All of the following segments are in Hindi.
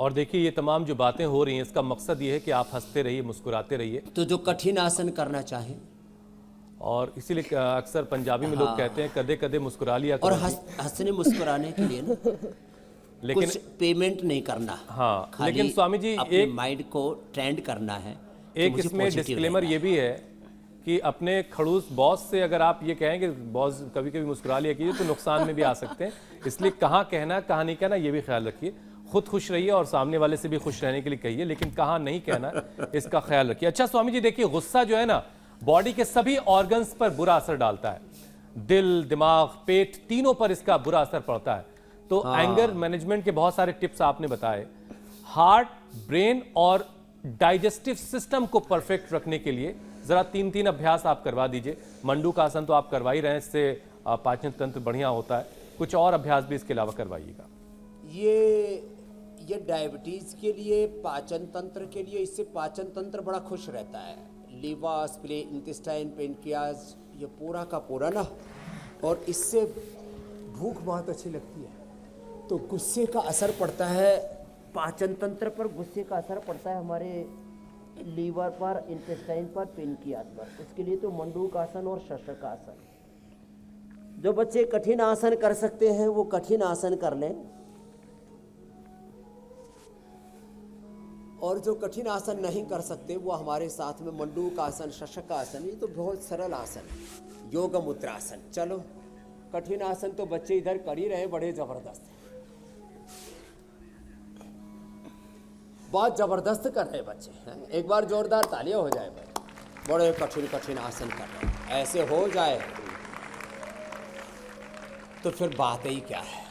और देखिए ये तमाम जो बातें हो रही हैं इसका मकसद ये है कि आप हंसते रहिए, मुस्कुराते रहिए। तो जो कठिन आसन करना चाहें, और इसीलिए अक्सर पंजाबी में लोग कहते हैं कदे कदे मुस्कुरा लिया और करो जी। हंसने मुस्कुराने के लिए ना लेकिन कुछ पेमेंट नहीं करना, हाँ, खाली लेकिन स्वामी जी अपने एक माइंड को ट्रेंड करना है। एक इसमें डिस्क्लेमर ये भी है कि अपने खड़ूस बॉस से अगर आप ये कहें कि बॉस कभी कभी मुस्कुरा लिया कीजिए तो नुकसान में भी आ सकते हैं, इसलिए कहाँ कहना कहाँ नहीं कहना ये भी ख्याल रखिए। खुद खुश रहिए और सामने वाले से भी खुश रहने के लिए कहिए, लेकिन कहाँ नहीं कहना इसका ख्याल रखिए। अच्छा स्वामी जी देखिए, गुस्सा जो है ना बॉडी के सभी ऑर्गन्स पर बुरा असर डालता है, दिल, दिमाग, पेट तीनों पर इसका बुरा असर पड़ता है। तो एंगर मैनेजमेंट के बहुत सारे टिप्स आपने बताए। हार्ट, ब्रेन और डाइजेस्टिव सिस्टम को परफेक्ट रखने के लिए जरा 3 अभ्यास आप करवा दीजिए। मंडू का आसन तो आप करवा ही रहे हैं, इससे पाचन तंत्र बढ़िया होता है। कुछ और अभ्यास भी इसके अलावा करवाइएगा। ये डायबिटीज के लिए, पाचन तंत्र के लिए, इससे पाचन तंत्र बड़ा खुश रहता है। लीवर, स्प्लीन, इंटेस्टाइन, पेनक्रियाज, ये पूरा का पूरा ना। और इससे भूख बहुत अच्छी लगती है। तो गुस्से का असर पड़ता है पाचन तंत्र पर, गुस्से का असर पड़ता है हमारे लीवर पर, इंटेस्टाइन पर, पेनक्रियाज पर। उसके लिए तो मंडूक आसन और शशक आसन। जो बच्चे कठिन आसन कर सकते हैं वो कठिन आसन कर लें, और जो कठिन आसन नहीं कर सकते वो हमारे साथ में मंडूक आसन, शशक आसन, ये तो बहुत सरल आसन, योग मुद्रासन। चलो कठिन आसन तो बच्चे इधर कर ही रहे, बड़े जबरदस्त, बहुत जबरदस्त कर रहे बच्चे हैं। एक बार जोरदार तालियां हो जाए भाई, बड़े कठिन कठिन आसन कर रहे हैं। ऐसे हो जाए तो फिर बात ही क्या है।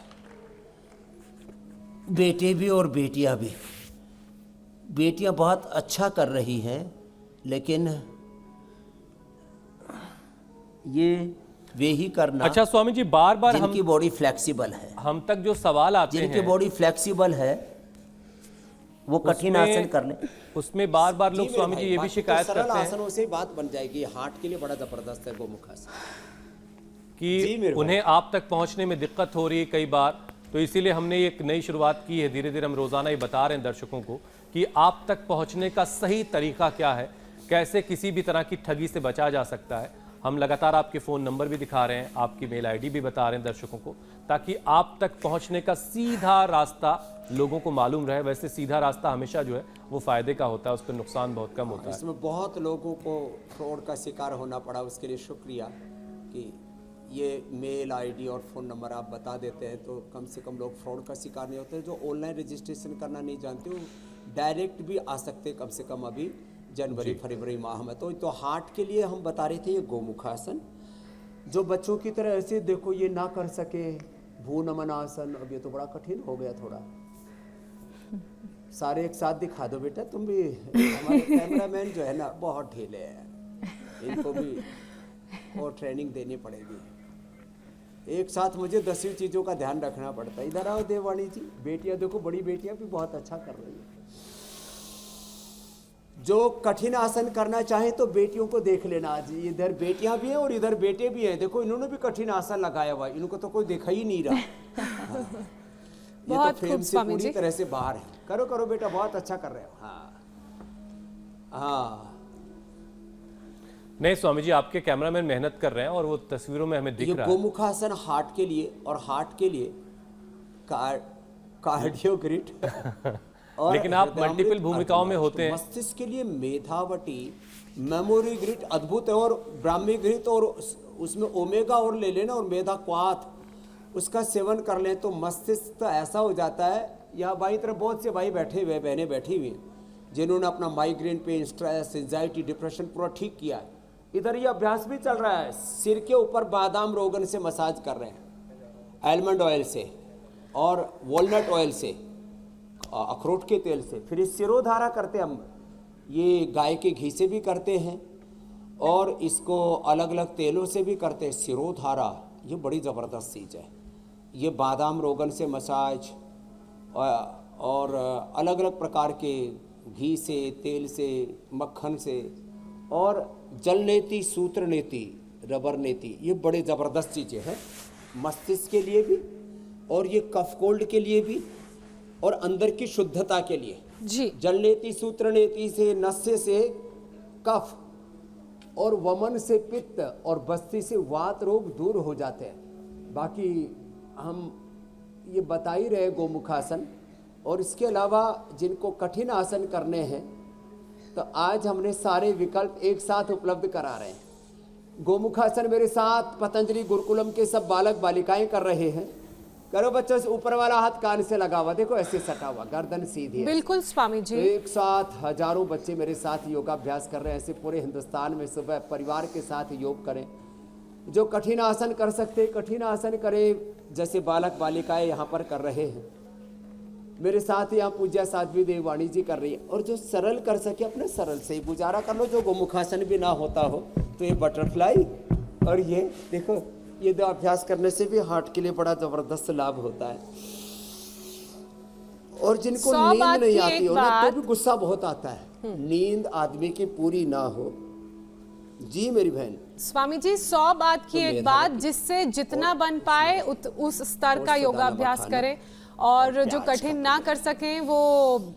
बेटे भी और बेटियां भी, बेटियां बहुत अच्छा कर रही हैं, लेकिन ये वे ही करना। अच्छा स्वामी जी, बार बार जिनकी बॉडी फ्लेक्सिबल है, हम तक जो सवाल आते हैं, जिनकी बॉडी फ्लेक्सिबल है वो कठिन आसन कर लें। उसमें बार बार लोग स्वामी जी ये भी शिकायत करते हैं, आसनों से बात बन जाएगी। हार्ट के लिए बड़ा जबरदस्त है गोमुख आसन, कि उन्हें आप तक पहुंचने में दिक्कत हो रही है कई बार। तो इसीलिए हमने एक नई शुरुआत की है, धीरे धीरे हम रोजाना ये बता रहे हैं दर्शकों को कि आप तक पहुंचने का सही तरीका क्या है, कैसे किसी भी तरह की ठगी से बचा जा सकता है। हम लगातार आपके फ़ोन नंबर भी दिखा रहे हैं, आपकी मेल आईडी भी बता रहे हैं दर्शकों को, ताकि आप तक पहुंचने का सीधा रास्ता लोगों को मालूम रहे। वैसे सीधा रास्ता हमेशा जो है वो फ़ायदे का होता है, उस पर नुकसान बहुत कम होता है। इसमें बहुत लोगों को फ्रॉड का शिकार होना पड़ा, उसके लिए शुक्रिया कि ये मेल आईडी और फ़ोन नंबर आप बता देते हैं, तो कम से कम लोग फ्रॉड का शिकार नहीं होते। जो ऑनलाइन रजिस्ट्रेशन करना नहीं जानते वो डायरेक्ट भी आ सकते, कम से कम अभी जनवरी फरवरी माह में। तो हार्ट के लिए हम बता रहे थे ये गोमुख आसन। जो बच्चों की तरह ऐसे देखो ये ना कर सके, भू नमन आसन, अब ये तो बड़ा कठिन हो गया थोड़ा। सारे एक साथ दिखा दो बेटा, तुम भी। हमारे कैमरामैन जो है ना बहुत ढीले हैं, इनको भी और ट्रेनिंग देनी पड़ेगी। एक साथ मुझे 10 चीज़ों का ध्यान रखना पड़ता है। इधर आओ देववाणी जी, बेटियां देखो, बड़ी बेटियां भी बहुत अच्छा कर रही है। जो कठिन आसन करना चाहे तो बेटियों को देख लेना। आज इधर बेटियां भी हैं और इधर बेटे भी हैं, देखो इन्होंने भी कठिन आसन लगाया हुआ, इनको तो कोई देखा ही नहीं रहा। ये तो फ्रेम से पूरी तरह से बाहर है। करो करो बेटा, बहुत अच्छा कर रहे हो। हाँ हाँ, नहीं स्वामी जी, आपके कैमरामैन मेहनत कर रहे हैं और वो तस्वीरों में हमें दिख रहा है। गोमुखासन हार्ट के लिए, और हार्ट के लिए कार्डियोग्रिड लेकिन आप मल्टीपल भूमिकाओं में होते हैं। मस्तिष्क के लिए मेधावटी, मेमोरी ग्रिड अद्भुत है, और ब्राह्मी ग्रिड, और उसमें ओमेगा और ले लेना, और मेधा क्वाथ उसका सेवन कर लें तो मस्तिष्क तो ऐसा हो जाता है। यहाँ बाई तरफ बहुत से भाई बैठे हुए, बहनें बैठी हुई, जिन्होंने अपना माइग्रेन पे, स्ट्रेस, एंजाइटी, डिप्रेशन पूरा ठीक किया है। इधर ये अभ्यास भी चल रहा है, सिर के ऊपर बादाम रोगन से मसाज कर रहे हैं, आलमंड ऑयल से और वॉलनट ऑयल से, अखरोट के तेल से। फिर इस सिरोधारा करते हम, ये गाय के घी से भी करते हैं और इसको अलग अलग तेलों से भी करते हैं। सिरोधारा ये बड़ी ज़बरदस्त चीज़ है। ये बादाम रोगन से मसाज और अलग अलग प्रकार के घी से, तेल से, मक्खन से, और जल नेति, सूत्र नेति, रबर नेति, ये बड़े ज़बरदस्त चीज़ें हैं मस्तिष्क के लिए भी, और ये कफ कोल्ड के लिए भी, और अंदर की शुद्धता के लिए। जी जल नेति सूत्र नेति से, नस्य से कफ और वमन से पित्त और बस्ती से वात रोग दूर हो जाते हैं। बाकी हम ये बता ही रहे गोमुखासन, और इसके अलावा जिनको कठिन आसन करने हैं तो आज हमने सारे विकल्प एक साथ उपलब्ध करा रहे हैं। गोमुखासन मेरे साथ पतंजलि गुरुकुलम के सब बालक बालिकाएं कर रहे हैं। करो बच्चों से, ऊपर वाला हाथ कान से लगा हुआ, देखो ऐसे सटा हुआ, गर्दन सीधी है। बिल्कुल स्वामी जी। तो एक साथ हजारों बच्चे मेरे साथ योगाभ्यास कर रहे हैं। ऐसे पूरे हिंदुस्तान में सुबह परिवार के साथ योग करें। जो कठिन आसन कर सकते कठिन आसन करें, जैसे बालक बालिकाएं यहाँ पर कर रहे हैं। मेरे साथ यहाँ पूज्या साध्वी देववाणी जी कर रही है। और जो सरल कर सके अपने सरल से ही गुजारा कर लो। जो गोमुखासन भी ना होता हो तो ये बटरफ्लाई और ये देखो, ये दो अभ्यास करने से भी हार्ट के लिए बड़ा जबरदस्त लाभ होता है। और जिनको नींद नहीं आती हो ना, तो भी गुस्सा बहुत आता है। नींद आदमी की पूरी ना हो। जी मेरी बहन। स्वामी जी, 100 बात की एक बात, जिससे जितना बन पाए उस स्तर का योगाभ्यास करें, और जो कठिन ना कर सकें वो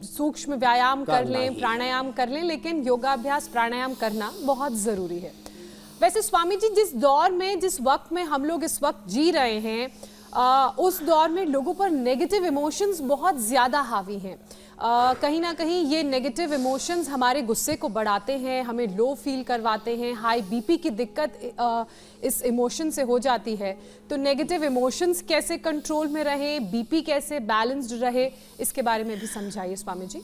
सूक्ष्म व्यायाम कर लें, प्राणायाम कर लें, लेकिन योगाभ्यास प्राणायाम करना बहुत जरूरी है। वैसे स्वामी जी, जिस दौर में, जिस वक्त में हम लोग इस वक्त जी रहे हैं, उस दौर में लोगों पर नेगेटिव इमोशंस बहुत ज़्यादा हावी हैं। कहीं ना कहीं ये नेगेटिव इमोशंस हमारे गुस्से को बढ़ाते हैं, हमें लो फील करवाते हैं, हाई बीपी की दिक्कत इस इमोशन से हो जाती है। तो नेगेटिव इमोशंस कैसे कंट्रोल में रहे, बीपी कैसे बैलेंस्ड रहे, इसके बारे में भी समझाइए स्वामी जी।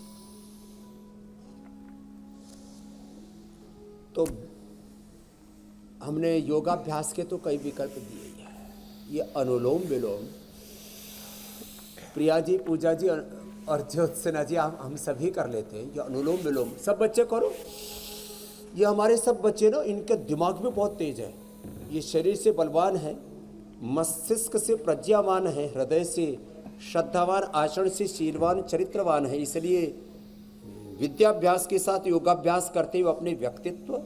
तो हमने योगाभ्यास के तो कई विकल्प दिए हैं। ये अनुलोम विलोम, प्रिया जी, पूजा जी और ज्योत्सना जी, हम सभी कर लेते हैं। ये अनुलोम विलोम सब बच्चे करो। ये हमारे सब बच्चे ना, इनका दिमाग भी बहुत तेज है। ये शरीर से बलवान है, मस्तिष्क से प्रज्ञावान है, हृदय से श्रद्धावान, आचरण से शीलवान, चरित्रवान है। इसलिए विद्याभ्यास के साथ योगाभ्यास करते हुए अपने व्यक्तित्व,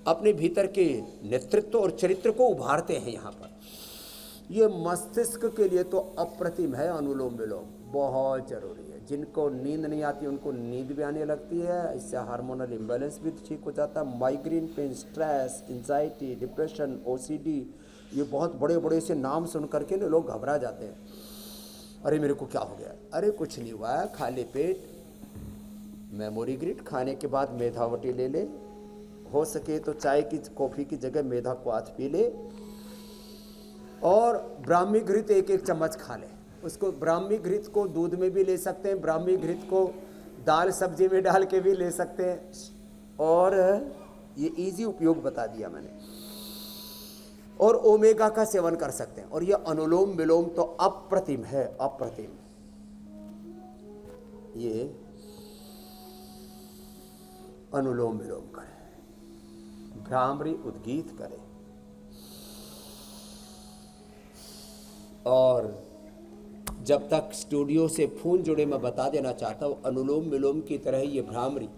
अपने भीतर के नेतृत्व और चरित्र को उभारते हैं। यहाँ पर ये मस्तिष्क के लिए तो अप्रतिम है। अनुलोम विलोम बहुत जरूरी है। जिनको नींद नहीं आती उनको नींद भी आने लगती है। इससे हार्मोनल इम्बैलेंस भी ठीक हो जाता है। Migraine pain, stress, anxiety, depression, OCD, ये बहुत बड़े बड़े से नाम सुन करके ना लोग घबरा जाते हैं। अरे मेरे को क्या हो गया? अरे कुछ नहीं हुआ है, खाली पेट मेमोरी ग्रिड खाने के बाद मेधावटी ले ले, हो सके तो चाय की कॉफ़ी की जगह मेधा क्वाथ पी ले, और ब्राह्मी घृत एक एक चम्मच खा ले। उसको ब्राह्मी घृत को दूध में भी ले सकते हैं, ब्राह्मी घृत को दाल सब्जी में डाल के भी ले सकते हैं, और ये इजी उपयोग बता दिया मैंने। और ओमेगा का सेवन कर सकते हैं। और ये अनुलोम विलोम तो अप्रतिम है, अप्रतिम। ये अनुलोम विलोम करें, भ्रामरी उद्गीत करें, और जब तक स्टूडियो से फोन जुड़े मैं बता देना चाहता हूँ, अनुलोम विलोम की तरह ये भ्रामरी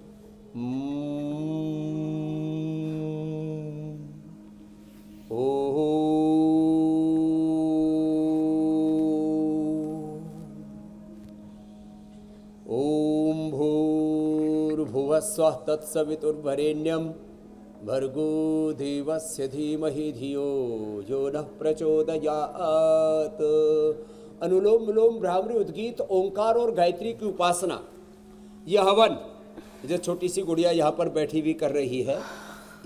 ओम भूर्भुवः स्वः तत्सवितुर्वरेण्यं भर्गो देवस्य धीमहि धियो यो नः प्रचोदयात्। अनुलोम विलोम, भ्रामरी उद्गीत, ओंकार और गायत्री की उपासना, यह हवन, जो छोटी सी गुड़िया यहाँ पर बैठी हुई कर रही है,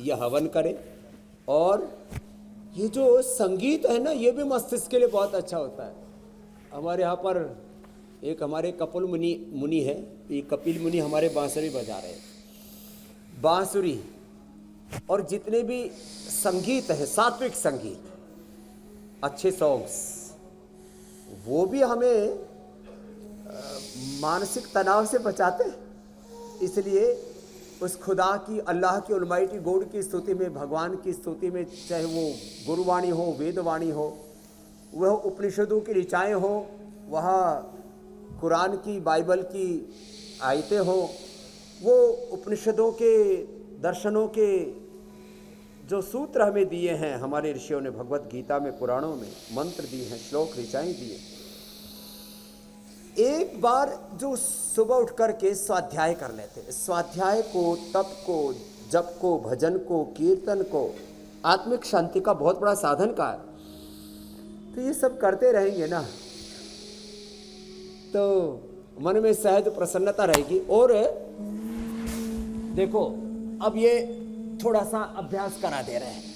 यह हवन करें। और ये जो संगीत है ना, ये भी मस्तिष्क के लिए बहुत अच्छा होता है। हमारे यहाँ पर एक हमारे कपिल मुनि है, ये कपिल मुनि हमारे बांसुरी बजा रहे हैं। बांसुरी और जितने भी संगीत है, सात्विक संगीत, अच्छे सॉन्ग्स, वो भी हमें मानसिक तनाव से बचाते हैं। इसलिए उस खुदा की, अल्लाह की, अलमाइटी गॉड की स्तुति में, भगवान की स्तुति में, चाहे वो गुरुवाणी हो, वेदवाणी हो, वह उपनिषदों की ऋचाएँ हो, वह कुरान की, बाइबल की आयतें हो, वो उपनिषदों के, दर्शनों के जो सूत्र हमें दिए हैं हमारे ऋषियों ने, भगवत गीता में, पुराणों में मंत्र दिए हैं, श्लोक ऋचाएँ दिए, एक बार जो सुबह उठ करके स्वाध्याय कर लेते हैं, स्वाध्याय को, तप को, जप को, भजन को, कीर्तन को, आत्मिक शांति का बहुत बड़ा साधन का है, तो ये सब करते रहेंगे ना तो मन में सहज प्रसन्नता रहेगी। और देखो अब ये थोड़ा सा अभ्यास करा दे रहे हैं,